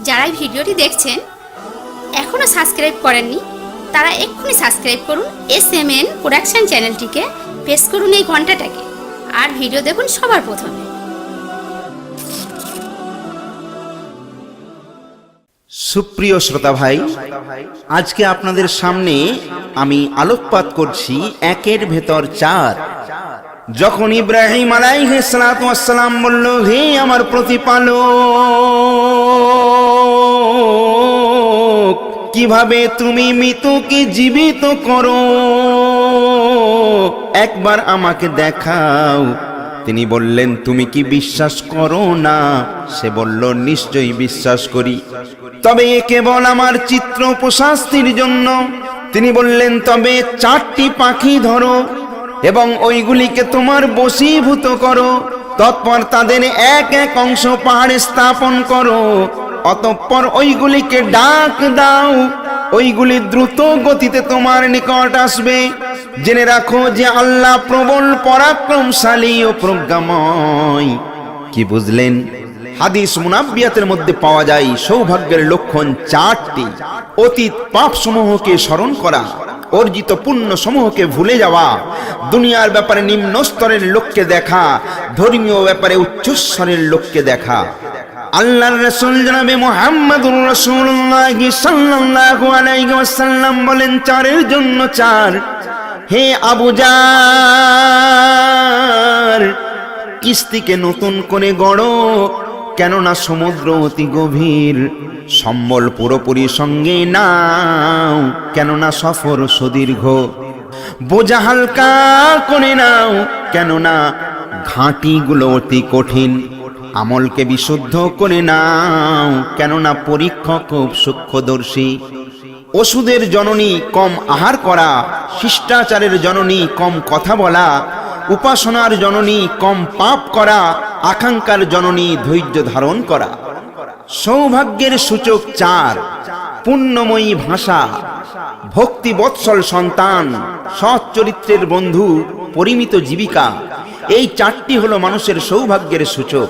যারাই ভিডিওটি দেখছেন এখনো সাবস্ক্রাইব করেননি তারা এক্ষুনি সাবস্ক্রাইব করুন SMN প্রোডাকশন চ্যানেলটিকে, প্রেস করুন এই ঘন্টাটাকে, আর ভিডিও দেখুন সবার প্রথমে। সুপ্রিয় শ্রোতা ভাই, আজকে আপনাদের সামনে আমি আলোকপাত করছি একের ভেতর চার। যখন ইব্রাহিম আলাইহিস সালাতু ওয়াস সালাম বলল, হে আমার প্রতিপালক, কিভাবে তুমি মৃতকে জীবিত করো, একবার আমাকে দেখাও। তিনি বললেন, তুমি কি বিশ্বাস করো না? সে বলল, নিশ্চয়ই বিশ্বাস করি, তবে এ কেবল আমার চিত্র প্রশাস্তির জন্য। তিনি বললেন, তবে 4টি পাখি ধরো এবং ওইগুলিকে তোমার বশীভূত করো, তৎপর তাদের এক এক অংশ পাহাড়ে স্থাপন করো, অতঃপর ওইগুলিকে ডাক দাও, ওইগুলি দ্রুত গতিতে তোমার নিকট আসবে। জেনে রাখো যে আল্লাহ প্রবল পরাক্রমশালী ও প্রজ্ঞাময়। কি বুঝলেন? হাদিস মুনাব্বিয়াতের মধ্যে পাওয়া যায় সৌভাগ্যের লক্ষণ 4টি। অতীত পাপ সমূহকে স্মরণ করা, অর্জিত পুণ্য সমূহকে ভুলে যাওয়া, দুনিয়ার ব্যাপারে নিম্ন স্তরের লোককে দেখা, ধর্মীয় ব্যাপারে উচ্চস্তরের লোককে দেখা। আল্লাহর রাসূল জনাবে মুহাম্মদুর রাসূলুল্লাহ সাল্লাল্লাহু আলাইহি ওয়াসাল্লাম বলেন, 4-এর জন্য 4। হে আবু জার, কিস্তিকে নতুন করে গড়ো, কেননা সমুদ্র অতি গভীর। সম্বল পুরোপুরি সঙ্গে নাও, কেননা সফর সুদীর্ঘ। বোঝা হালকা করে নাও, কেননা ঘাঁটিগুলো অতি কঠিন। আমলকে বিশুদ্ধ করে নাও, কেননা পরীক্ষা খুব সূক্ষ্মদর্শী। ওষুধের জননী কম আহার করা, শিষ্টাচারের জননী কম কথা বলা, উপাসনার জননী কম পাপ করা, আকাঙ্ক্ষার জননী ধৈর্য ধারণ করা। সৌভাগ্যের সূচক 4: পুণ্যময়ী ভাষা, ভক্তি বৎসল সন্তান, সৎ চরিত্রের বন্ধু, পরিমিত জীবিকা। এই 4টি হলো মানুষের সৌভাগ্যের সূচক।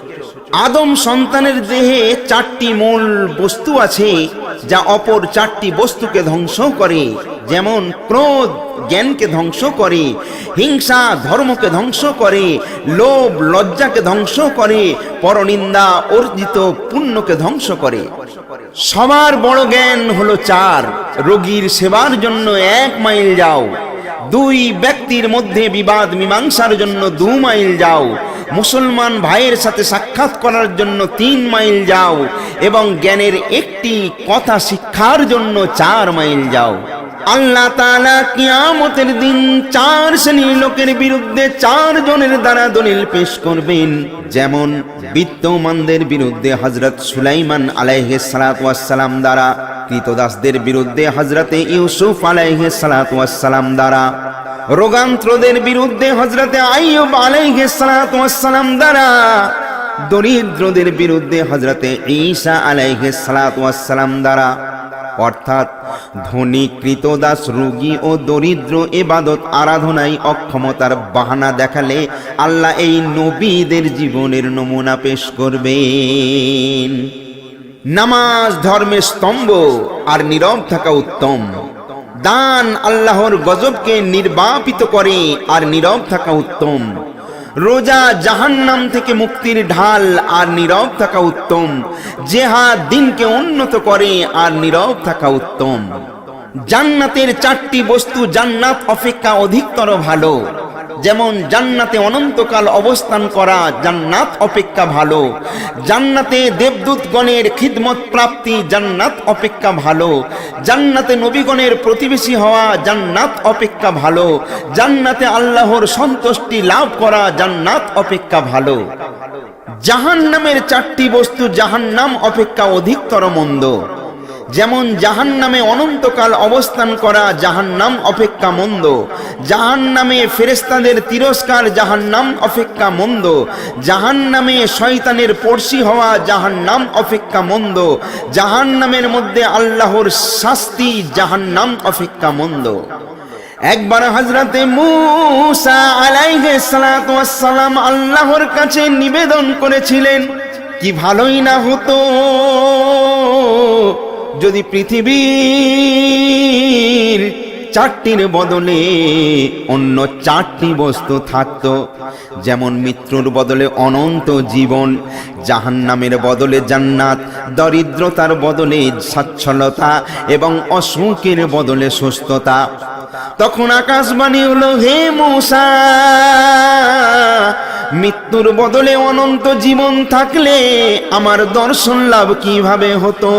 আদম সন্তানের দেহে 4টি মূল বস্তু আছে, যা অপর 4টি বস্তুকে ধ্বংস করে। যেমন ক্রোধ জ্ঞানকে ধ্বংস করে, হিংসা ধর্মকে ধ্বংস করে, লোভ লজ্জাকে ধ্বংস করে, পরনিন্দা অর্জিত পুণ্যকে ধ্বংস করে। সবার বড় জ্ঞান হলো 4: রোগীর সেবার জন্য 1 মাইল যাও, 2 ব্যক্তির মধ্যে বিবাদ মীমাংসার জন্য 2 মাইল যাও, মুসলমান ভাইয়ের সাথে সাক্ষাৎ করার জন্য 3 মাইল যাও, এবং জ্ঞানের একটি কথা শিক্ষার জন্য 4 মাইল যাও। আল্লাহ তাআলা কিয়ামতের দিন 4 শ্রেণীর লোকের বিরুদ্ধে 4 জনের দ্বারা দলিল পেশ করবেন। যেমন বিত্তমানদের বিরুদ্ধে হযরত সুলাইমান আলাইহিস সালাতু ওয়াস সালাম দ্বারা, কৃতদাসদের বিরুদ্ধে হযরতে ইউসুফ আলাইহিস সালাতু ওয়াস সালাম দ্বারা, রোগান্ত্রদের বিরুদ্ধে হযরতে আইয়ুব আলাইহিস সালাতু ওয়াস সালাম দ্বারা, দরিদ্রদের বিরুদ্ধে হযরতে ঈসা আলাইহিস সালাতু ওয়াস সালাম দ্বারা। অর্থাৎ ধনী, কৃতদাস, রোগী ও দরিদ্র ইবাদত আরাধনায় অক্ষমতার বাহানা দেখালে আল্লাহ এই নবীদের জীবনের নমুনা পেশ করবেন। নামাজ ধর্মের স্তম্ভ, আর নীরব থাকা উত্তম। দান আল্লাহর গজবকে নির্বাপিত করে, আর নীরব থাকা উত্তম। রোজা জাহান্নাম থেকে মুক্তির ঢাল, আর নীরব থাকা উত্তম। জিহাদ দিনকে উন্নত করে, আর নীরব থাকা উত্তম। জান্নাতের 4টি বস্তু জান্নাত অপেক্ষা অধিকতর ভালো। যেমন জান্নাতে অনন্তকাল অবস্থান করা জান্নাত অপেক্ষা ভালো, জান্নাতে দেবদূতগণের খিদমত প্রাপ্তি জান্নাত অপেক্ষা ভালো, জান্নাতে নবীগণের প্রতিবেশী হওয়া জান্নাত অপেক্ষা ভালো, জান্নাতে আল্লাহর সন্তুষ্টি লাভ করা জান্নাত অপেক্ষা ভালো। জাহান্নামের 4টি বস্তু জাহান্নাম অপেক্ষা অধিকতর মন্দ। যেমন জাহান্নামে অনন্তকাল অবস্থান করা জাহান্নাম অপেক্ষা মন্দ, জাহান্নামে ফেরেশতাদের তিরস্কার জাহান্নাম অপেক্ষা মন্দ, জাহান্নামে শয়তানের পড়শি হওয়া জাহান্নাম অপেক্ষা মন্দ, জাহান্নামের মধ্যে আল্লাহর শাস্তি জাহান্নাম অপেক্ষা মন্দ। একবার হযরতে মূসা আলাইহিস সালাতু ওয়াস সালাম আল্লাহর কাছে নিবেদন করেছিলেন, কি ভালোই না হতো যদি পৃথিবীর চারটির বদলে অন্য চারটি বস্তু থাকতো, যেমন মৃত্যুর বদলে অনন্ত জীবন, জাহান্নামের বদলে জান্নাত, দরিদ্রতার বদলে সচ্ছলতা এবং অসুখের বদলে সুস্থতা, তখন আকাশবাণী হলো, হে মূসা, মৃত্যুর বদলে অনন্ত জীবন থাকলে আমার দর্শন লাভ কিভাবে হতো?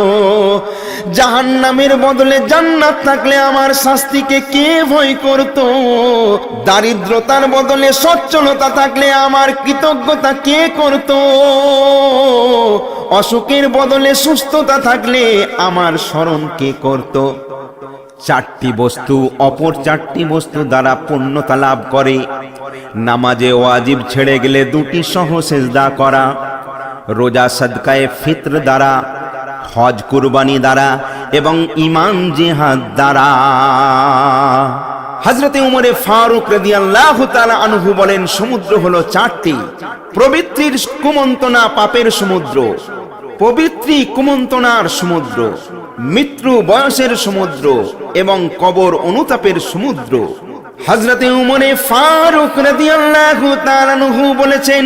জাহান্নামের বদলে জান্নাত থাকলে আমার শাস্তিকে কে ভয় করত? দারিদ্রতার বদলে সচ্ছলতা থাকলে আমার কৃতজ্ঞতা কে করত? অসুখের বদলে সুস্থতা থাকলে আমার স্মরণ কে করত? চারটি বস্তু অপর চারটি বস্তু দ্বারা পূর্ণতা লাভ করে। নামাজে ওয়াজিব ছেড়ে গেলে দুটি সহ সেজদা করা, রোজা সাদকায়ে ফিত্র দ্বারা, হজ কুরবানি দ্বারা এবং ঈমান জিহাদ দ্বারা। হযরতে উমরে ফারুক রাদিয়াল্লাহু তাআলা আনহু বলেন, সমুদ্র হলো চারটি: প্রবৃত্তির কুমন্ত্রণা পাপের সমুদ্র, পবিত্রী কুমন্ত্রণার সমুদ্র, মৃত্যু বয়সের সমুদ্র এবং কবর অনুতাপের সমুদ্র। হযরতে উমরে ফারুক রাদিয়াল্লাহু তাআলা আনহু বলেছেন,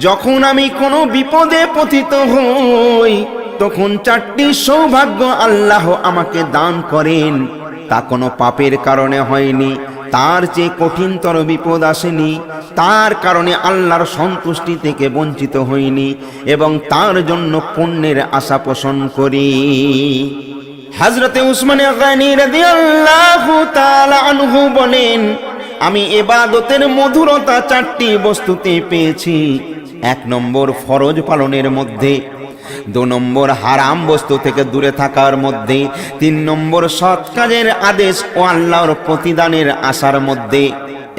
যখন আমি কোনো বিপদে পতিত হই তখন চারটি সৌভাগ্য আল্লাহ আমাকে দান করেন। তা কোনো পাপের কারণে হয়নি, তার চেয়ে কঠিনতর বিপদ আসেনি, তার কারণে আল্লাহর সন্তুষ্টি থেকে বঞ্চিত হইনি এবং তার জন্য পুণ্যের আশা পোষণ করি। হযরতে উসমান গনি রাদিয়াল্লাহু তাআলা আনহু বলেন, আমি ইবাদতের মধুরতা চারটি বস্তুতে পেয়েছি: 1 নম্বর ফরজ পালনের মধ্যে, 2 নম্বর হারাম বস্তু থেকে দূরে থাকার মধ্যে, 3 নম্বর সৎ কাজের আদেশ ও আল্লাহর প্রতিদানের আশার মধ্যে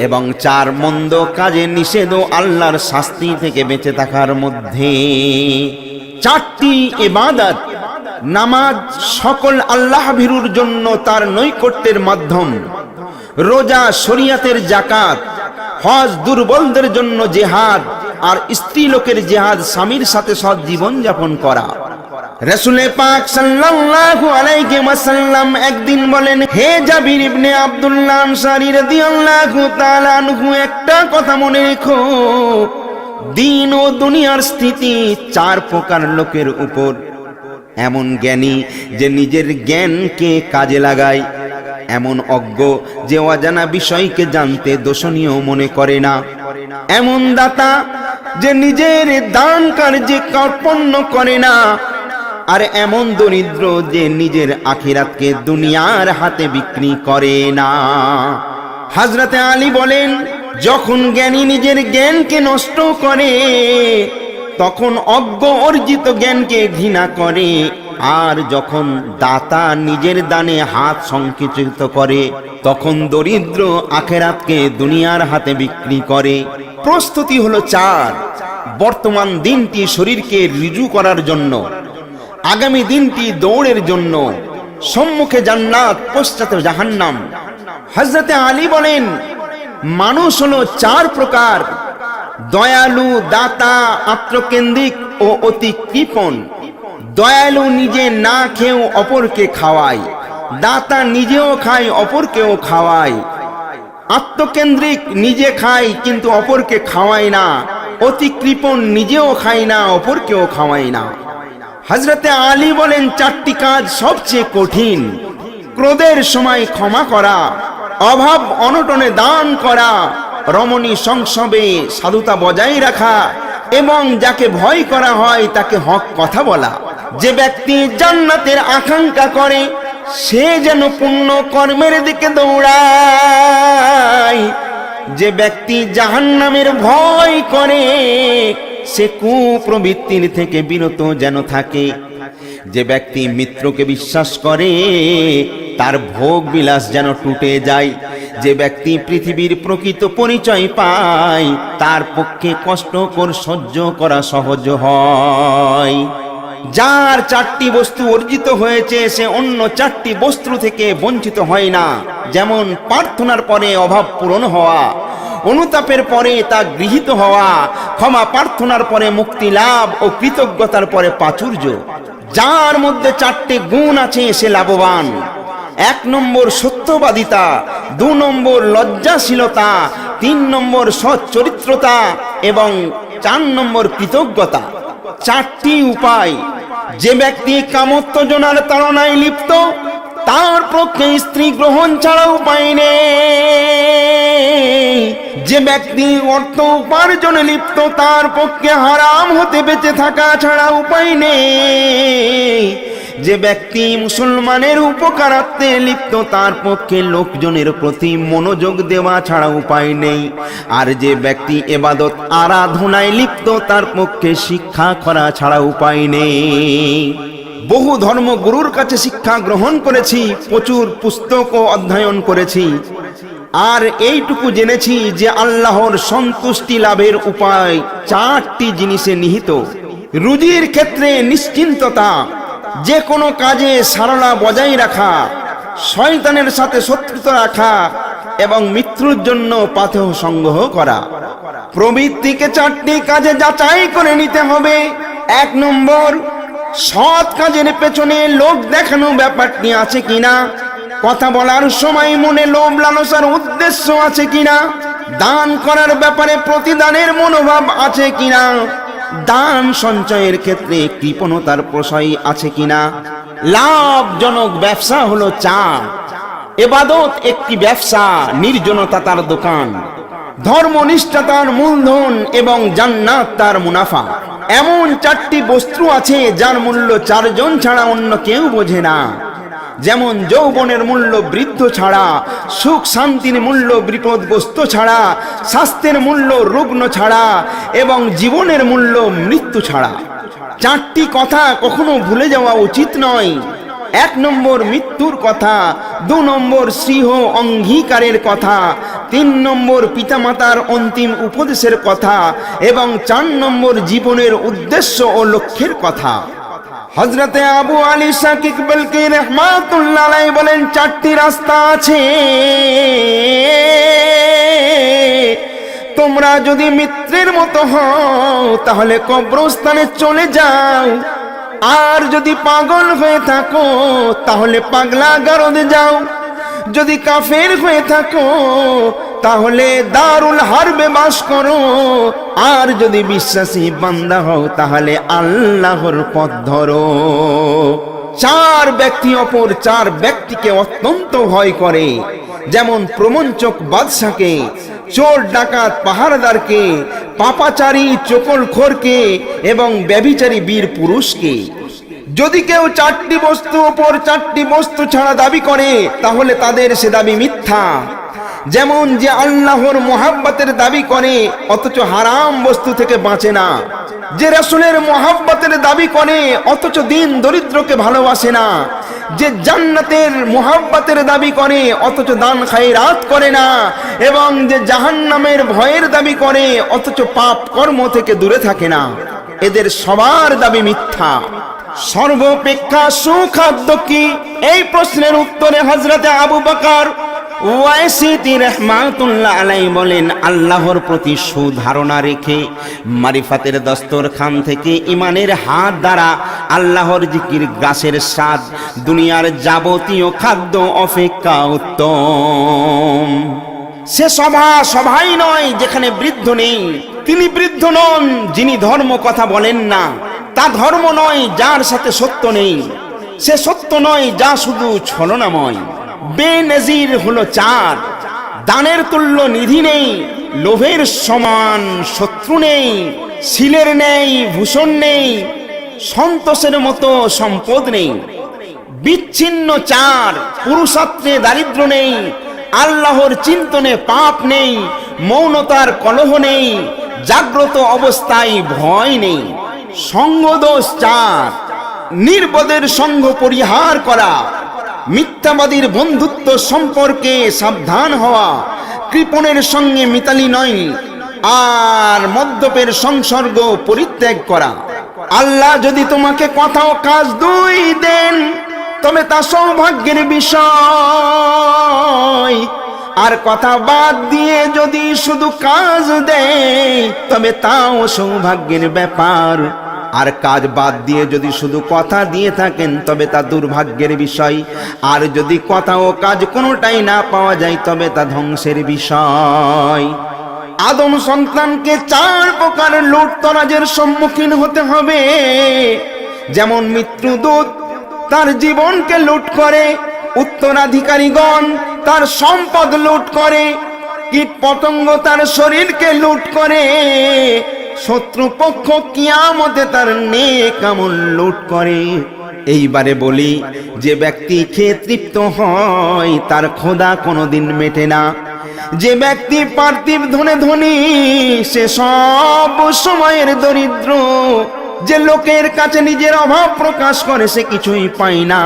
এবং 4 মন্দ কাজের নিষেধ ও আল্লাহর শাস্তি থেকে বেঁচে থাকার মধ্যে। চারটি ইবাদত, নামাজ সকল আল্লাহ ভীরুর জন্য তার নৈকট্যের মাধ্যম, রোজা শরিয়াতের যাকাত, হজ দুর্বলদের জন্য জিহাদ, আর স্ত্রী লোকের জিহাদ স্বামীর সাথে সৎ জীবন যাপন করা। রাসূল পাক সাল্লাল্লাহু আলাইহি ওয়াসাল্লাম একদিন বলেন, হে জাবির ইবনে আব্দুল্লাহ আনসারী রাদিয়াল্লাহু তাআলা আনহু, একটা কথা মনে রেখো, দিন ও দুনিয়ার স্থিতি 4 প্রকার লোকের উপর: এমন জ্ঞানী যে নিজের জ্ঞানকে কাজে লাগায়, এমন অজ্ঞ যে অজানা বিষয়কে জানতে দোষণীয় মনে করে না, এমন দাতা যে নিজের দান কার্যে কর্পণ্য করে না, আর এমন দরিদ্র যে নিজের আখিরাতকে দুনিয়ার হাতে বিক্রি করে না। হযরতে আলী বলেন, যখন জ্ঞানী নিজের জ্ঞানকে নষ্ট করে তখন অজ্ঞ অর্জিত জ্ঞানকে ঘৃণা করে, আর যখন দাতা নিজের দানে হাত সংকুচিত করে তখন দরিদ্র আখিরাতকে দুনিয়ার হাতে বিক্রি করে। প্রস্তুতি হলো 4: বর্তমান দিনটি শরীরকে রিজু করার জন্য, আগামী দিনটি দৌড়ের জন্য, সম্মুখে জান্নাত, পশ্চাতে জাহান্নাম। হযরতে আলী বলেন, মানুষ হলো 4 প্রকার: দয়ালু, দাতা, আত্মকেন্দ্রিক ও অতি কৃপণ। দয়ালু নিজে না খেয়েও অপরকে খাওয়ায়, দাতা নিজেও খায় অপরকেও খাওয়ায়, আত্মকেন্দ্রিক নিজে খায় কিন্তু অপরকে খাওয়ায় না, অতি কৃপণ নিজেও খায় না অপরকেও খাওয়ায় না। হযরতে আলী বলেন, 4টি কাজ সবচেয়ে কঠিন: ক্রোধের সময় ক্ষমা করা, অভাব অনটনে দান করা, রমণী সংসবে সাধুতা বজায় রাখা এবং যাকে ভয় করা হয় তাকে হক কথা বলা। যে ব্যক্তি জান্নাতের আকাঙ্ক্ষা করে সে যেন পুণ্য কর্মের দিকে দৌড়ায়, যে ব্যক্তি জাহান্নামের ভয় করে সে কুপ্রবৃত্তির থেকে বিরত যেন থাকে, যে ব্যক্তি মিত্রকে বিশ্বাস করে তার ভোগ বিলাস যেন টুটে যায়, যে ব্যক্তি পৃথিবীর প্রকৃত পরিচয় পায় তার পক্ষে কষ্টকর সহ্য করা সহজ হয়। যার 4টি বস্তু অর্জিত হয়েছে সে অন্য 4টি বস্তু থেকে বঞ্চিত হয় না, যেমন প্রার্থনার পরে অভাব পূরণ হওয়া, অনুতাপের পরে তা গৃহীত হওয়া, ক্ষমা প্রার্থনার পরে মুক্তি লাভ ও কৃতজ্ঞতার পরে প্রাচুর্য। যার মধ্যে 4টে গুণ আছে সে লাভবান। 1 নম্বর সত্যবাদিতা, 2 নম্বর লজ্জাশীলতা, 3 নম্বর সৎ চরিত্রতা এবং 4 নম্বর কৃতজ্ঞতা। 4টি উপায়। যে ব্যক্তি কামোত্তেজনার তাড়নায় লিপ্ত তার পক্ষে স্ত্রী গ্রহণ ছাড়া উপায় নেই। যে ব্যক্তি অর্থ উপার্জনে লিপ্ত তার পক্ষে হারাম হতে বেঁচে থাকা ছাড়া উপায় নেই। যে ব্যক্তি মুসলমানের উপকারার্থে লিপ্ত তার পক্ষে লোকজনের প্রতি মনোযোগ দেওয়া ছাড়া উপায় নেই। আর যে ব্যক্তি ইবাদত আরাধনায় লিপ্ত তার পক্ষে শিক্ষা করা ছাড়া উপায় নেই। বহু ধর্মগুরুর কাছে শিক্ষা গ্রহণ করেছি, প্রচুর পুস্তকও অধ্যয়ন করেছি, আর এইটুকু জেনেছি যে আল্লাহর সন্তুষ্টি লাভের উপায় 4টি জিনিসে নিহিত। রুজির ক্ষেত্রে নিশ্চিন্ততা, যে কোনো কাজে সরলা বজায় রাখা, শয়তানের সাথে শত্রুতা রাখা এবং মৃত্যুর জন্য পাথেয় সংগ্রহ করা। প্রবৃত্তিকে 4টি কাজে যাচাই করে নিতে হবে। 1 নম্বর, সৎ কাজের পেছনে লোক দেখানো ব্যাপারটি আছে কিনা, কথা বলার সময় মনে লোভ লালসার উদ্দেশ্য আছে কিনা, দান করার ব্যাপারে প্রতিদানের মনোভাব আছে কিনা, দান সঞ্চয়ের ক্ষেত্রে কৃপণতার প্রশ্রয় আছে কিনা। লাভজনক ব্যবসা হলো চা, ইবাদত একটি ব্যবসা, নির্জনতা তার দোকান, ধর্মনিষ্ঠা তার মূলধন এবং জান্নাত তার মুনাফা। এমন 4টি বস্তু আছে যার মূল্য 4 জন ছাড়া অন্য কেউ বোঝে না। যেমন যৌবনের মূল্য বৃদ্ধ ছাড়া, সুখ শান্তির মূল্য বিপদগ্রস্ত ছাড়া, স্বাস্থ্যের মূল্য রুগ্ন ছাড়া এবং জীবনের মূল্য মৃত্যু ছাড়া। 4টি কথা কখনো ভুলে যাওয়া উচিত নয়। 1 নম্বর মৃত্যুর কথা, 2 নম্বর স্নেহ অঙ্গীকারের কথা, 3 নম্বর পিতামাতার অন্তিম উপদেশের কথা এবং 4 নম্বর জীবনের উদ্দেশ্য ও লক্ষ্যের কথা। হযরতে আবু আলী শাকিক বলকি রাহমাতুল্লাহ আলাইহি বলেন 4টি রাস্তা আছে। তোমরা যদি মিত্রের মতো হও তাহলে কবরস্থানে চলে যাও, আর যদি পাগল হয়ে থাকো তাহলে পাগলাগারদে যাও, যদি কাফের হয়ে থাকো তাহলে দারুল হারবে বাস করো, আর যদি বিশ্বাসী বান্দা হও তাহলে আল্লাহর পথ ধরো। 4 ব্যক্তি অপর 4 ব্যক্তিকে অত্যন্ত ভয় করে, যেমন প্রমঞ্চক বাদশাকে, চোর ডাকাত পাহারাদারকে, পাপাচারী চকলখোরকে এবং ব্যভিচারী বীর পুরুষকে। যদি কেউ 4টি বস্তু অপর 4টি বস্তু ছাড়া দাবি করে তাহলে তাদের সে দাবি মিথ্যা। যেমন যে আল্লাহর মোহাব্বতের দাবি করে অথচ হারাম বস্তু থেকে বাঁচে না, যে রাসূলের মোহাব্বতের দাবি করে অথচ দিন দরিদ্রকে ভালোবাসে না, যে জান্নাতের মোহাব্বতের দাবি করে অথচ দান খায়রাত করে না, এবং যে জাহান্নামের ভয়ের দাবি করে অথচ পাপ কর্ম থেকে দূরে থাকে না, এদের সবার দাবি মিথ্যা। সর্বাপেক্ষা সুখাদ্য কি? এই প্রশ্নের উত্তরে হযরতে আবু বকর ওয়াইসিতি রাহমাতুল্লাহ আলাইহি বলেন, আল্লাহর প্রতি সুধারণা রেখে মারিফাতের দস্তরখান থেকে ইমানের হাত দ্বারা আল্লাহর জিকির গাছের স্বাদ দুনিয়ার যাবতীয় খাদ্য অপেক্ষা উত্তম। সে সভাই নয় যেখানে বৃদ্ধ নেই, তিনি বৃদ্ধ নন যিনি ধর্ম কথা বলেন না, তা ধর্ম নয় যার সাথে সত্য নেই, সে সত্য নয় যা শুধু ছলনাময়। বেনজির হলো 4, দানের তুল্য নিধি নেই, লোভের সমান শত্রু নেই, শিলের নেই ভূষণ নেই, সন্তোষের মতো সম্পদ নেই। বিচ্ছিন্ন 4, পুরুষার্থে দারিদ্র নেই, আল্লাহর চিন্তনে পাপ নেই, মৌনতার কলহ নেই, জাগ্রত অবস্থায় ভয় নেই। সঙ্গদোষ 4, নির্বোধের সঙ্গ পরিহার করা, মিথ্যাবাদীর বন্ধুত্ব সম্পর্কে সাবধান হওয়া, কৃপণের সঙ্গে মিতালি নয়, আর মদ্যপের সংসর্গ পরিত্যাগ করা। আল্লাহ যদি তোমাকে কথা ও কাজ 2 দেন তবে তা সৌভাগ্যের বিষয়, আর কথা বাদ দিয়ে যদি শুধু কাজ দেয় তবে তাও সৌভাগ্যের ব্যাপার। আর কাজ বাদ দিয়ে যদি শুধু কথা দিয়ে থাকেন তবে তা দুর্ভাগ্যের বিষয়, আর যদি কথা ও কাজ কোনোটাই না পাওয়া যায় তবে তা ধ্বংসের বিষয়। আদম সন্তানকে 4 প্রকার লুটতরাজের সম্মুখীন হতে হবে। যেমন মৃত্যুদূত তার জীবনকে লুট করে, উত্তরাধিকারীগণ তার সম্পদ লুট করে, কীট পতঙ্গ তার শরীরকে লুট করে, শত্রুপক্ষ কিয়ামতে তার নেক আমল লুট করে। এইবারে বলি, যে ব্যক্তি খেয়ে তৃপ্ত হয় তার ক্ষুধা কোনোদিন মেটে না। যে ব্যক্তি পার্থিব ধনে ধনী সে সব সময়ের দরিদ্র। যে লোকের কাছে নিজের অভাব প্রকাশ করে সে কিছুই পায় না।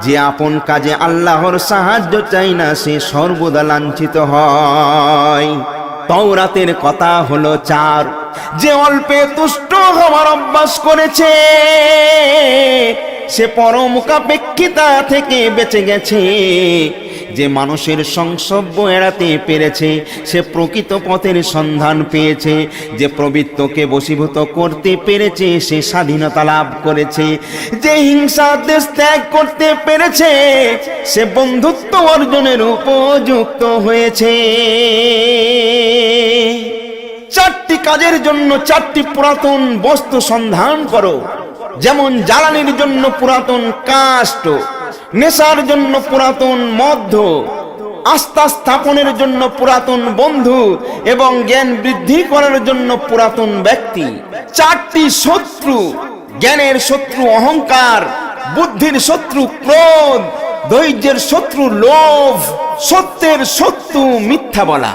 যে আপন কাজে আল্লাহর সাহায্য চাই না সে সর্বদা লাঞ্ছিত হয়। তাওরাতের কথা হলো 4। যে অল্পে তুষ্ট হওয়ার অভ্যাস করেছে সে পরমুখাপেক্ষিতা থেকে বেঁচে গেছে। যে মানুষের সংসর্গ এড়াতে পেরেছে সে প্রকৃত পথের সন্ধান পেয়েছে। যে প্রবৃত্তকে বশীভূত করতে পেরেছে সে স্বাধীনতা লাভ করেছে। যে হিংসা দেশ ত্যাগ করতে পেরেছে সে বন্ধুত্ব অর্জনের উপযুক্ত হয়েছে। 4টি কাজের জন্য 4টি পুরাতন বস্তু সন্ধান করো। যেমন জ্বালানির জন্য পুরাতন কাষ্ঠ, নেশার জন্য পুরাতন মদ্য, আস্থা স্থাপনের জন্য পুরাতন বন্ধু এবং জ্ঞান বৃদ্ধি করার জন্য পুরাতন ব্যক্তি। 4টি শত্রু: জ্ঞানের শত্রু অহংকার, বুদ্ধির শত্রু ক্রোধ, ধৈর্যের শত্রু লোভ, সত্যের শত্রু মিথ্যা বলা।